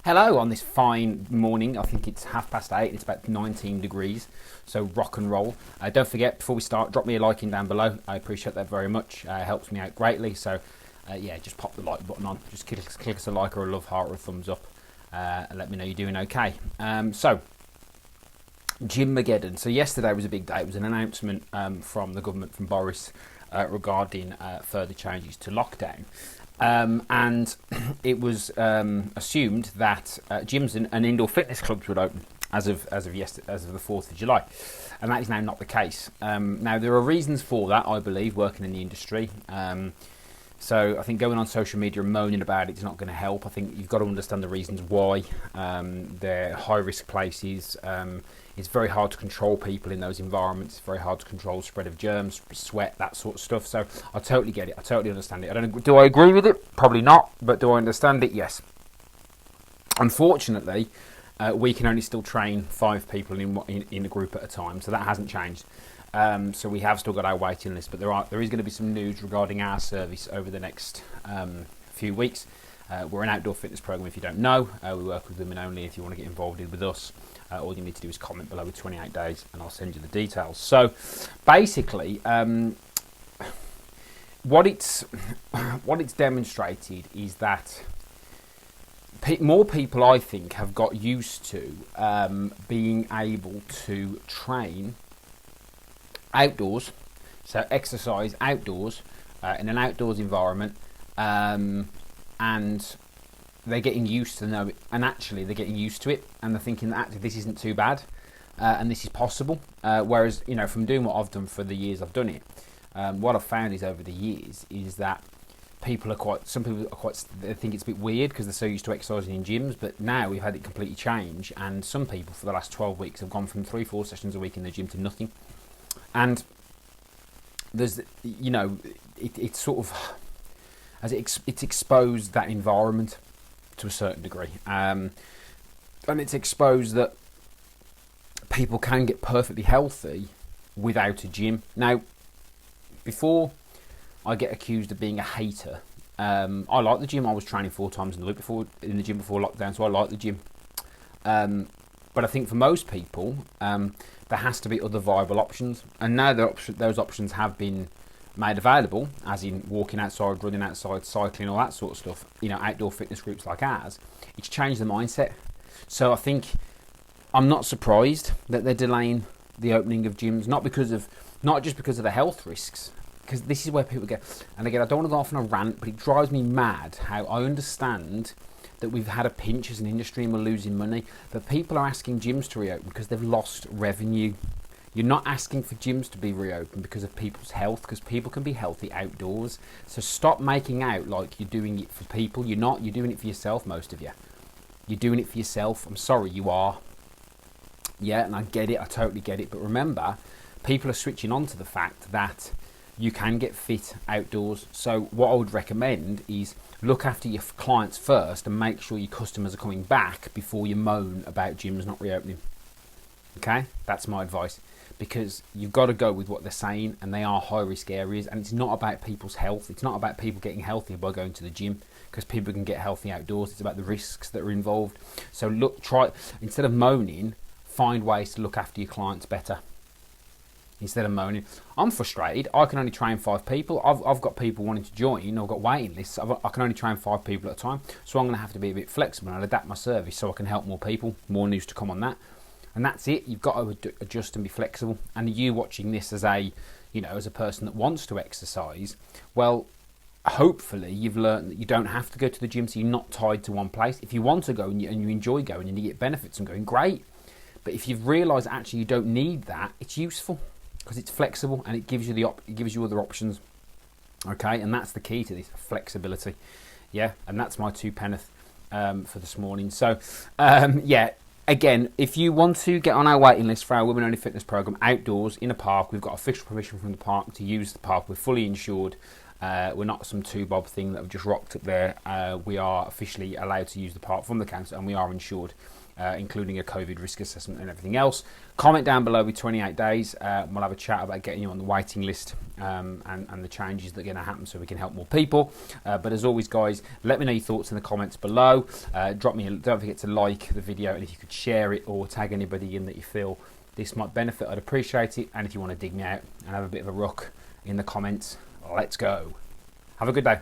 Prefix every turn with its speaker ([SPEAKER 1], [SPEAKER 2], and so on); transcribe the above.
[SPEAKER 1] Hello on this fine morning. I think it's 8:30. It's about 19 degrees, so rock and roll. Don't forget, before we start, drop me a like in down below. I appreciate that very much. It helps me out greatly. So yeah, just pop the like button on. Just click us a like or a love heart or a thumbs up, and let me know you're doing okay. So Gym-mageddon. So yesterday was a big day. It was an announcement from the government, from Boris, regarding further changes to lockdown. And it was assumed that gyms and indoor fitness clubs would open as of the 4th of July, and that is now not the case. Now there are reasons for that, I believe, working in the industry. So I think going on social media and moaning about it is not going to help. I think you've got to understand the reasons why. They're high risk places. It's very hard to control people in those environments. It's very hard to control spread of germs, sweat, that sort of stuff. So I totally get it. I totally understand it. Do I agree with it? Probably not. But do I understand it? Yes. Unfortunately, we can only still train 5 people in a group at a time. So that hasn't changed. So we have still got our waiting list. But there is going to be some news regarding our service over the next few weeks. We're an outdoor fitness program, if you don't know. We work with women only. If you want to get involved with us, all you need to do is comment below with 28 days and I'll send you the details. So basically, what it's demonstrated is that more people, I think, have got used to being able to train outdoors, so exercise outdoors, in an outdoors environment, and they're getting used to know it, and actually they're getting used to it, and they're thinking that actually this isn't too bad, and this is possible. Whereas, you know, from doing what I've done for the years I've done it, what I've found is over the years is that some people they think it's a bit weird because they're so used to exercising in gyms, but now we've had it completely change, and some people for the last 12 weeks have gone from 3-4 sessions a week in the gym to nothing. And there's, you know, it's sort of, it's exposed that environment to a certain degree, and it's exposed that people can get perfectly healthy without a gym. Now, before I get accused of being a hater, I like the gym. I was training 4 times in the week in the gym before lockdown, so I like the gym. But I think for most people, there has to be other viable options, and now those options have been made available, as in walking outside, running outside, cycling, all that sort of stuff, you know, outdoor fitness groups like ours. It's changed the mindset. So I think I'm not surprised that they're delaying the opening of gyms, not just because of the health risks, because this is where people get, and again, I don't want to go off on a rant, but it drives me mad how I understand that we've had a pinch as an industry and we're losing money, but people are asking gyms to reopen because they've lost revenue. You're not asking for gyms to be reopened because of people's health, because people can be healthy outdoors. So stop making out like you're doing it for people. You're not. You're doing it for yourself, most of you. You're doing it for yourself. I'm sorry, you are. Yeah, and I get it. I totally get it. But remember, people are switching on to the fact that you can get fit outdoors. So what I would recommend is look after your clients first and make sure your customers are coming back before you moan about gyms not reopening. Okay? That's my advice. Because you've got to go with what they're saying, and they are high-risk areas, and it's not about people's health. It's not about people getting healthier by going to the gym, because people can get healthy outdoors. It's about the risks that are involved. So instead of moaning, find ways to look after your clients better. Instead of moaning, I'm frustrated. I can only train 5 people. I've got people wanting to join. I've got waiting lists. I can only train 5 people at a time. So I'm going to have to be a bit flexible and adapt my service so I can help more people. More news to come on that. And that's it. You've got to adjust and be flexible. And you watching this as a person that wants to exercise, well, hopefully you've learned that you don't have to go to the gym, so you're not tied to one place. If you want to go and you enjoy going and you get benefits from going, great. But if you've realised actually you don't need that, it's useful because it's flexible and it gives you other options. Okay, and that's the key to this, flexibility. Yeah, and that's my 2 penneth for this morning. So yeah. Again, if you want to get on our waiting list for our women only fitness program outdoors in a park, we've got official permission from the park to use the park. We're fully insured. We're not some two-bob thing that have just rocked up there. We are officially allowed to use the part from the council, and we are insured, including a COVID risk assessment and everything else. Comment down below with 28 days. We'll have a chat about getting you on the waiting list, and the changes that are going to happen so we can help more people. But as always, guys, let me know your thoughts in the comments below. Don't forget to like the video, and if you could share it or tag anybody in that you feel this might benefit, I'd appreciate it. And if you want to dig me out and have a bit of a ruck in the comments, let's go. Have a good day.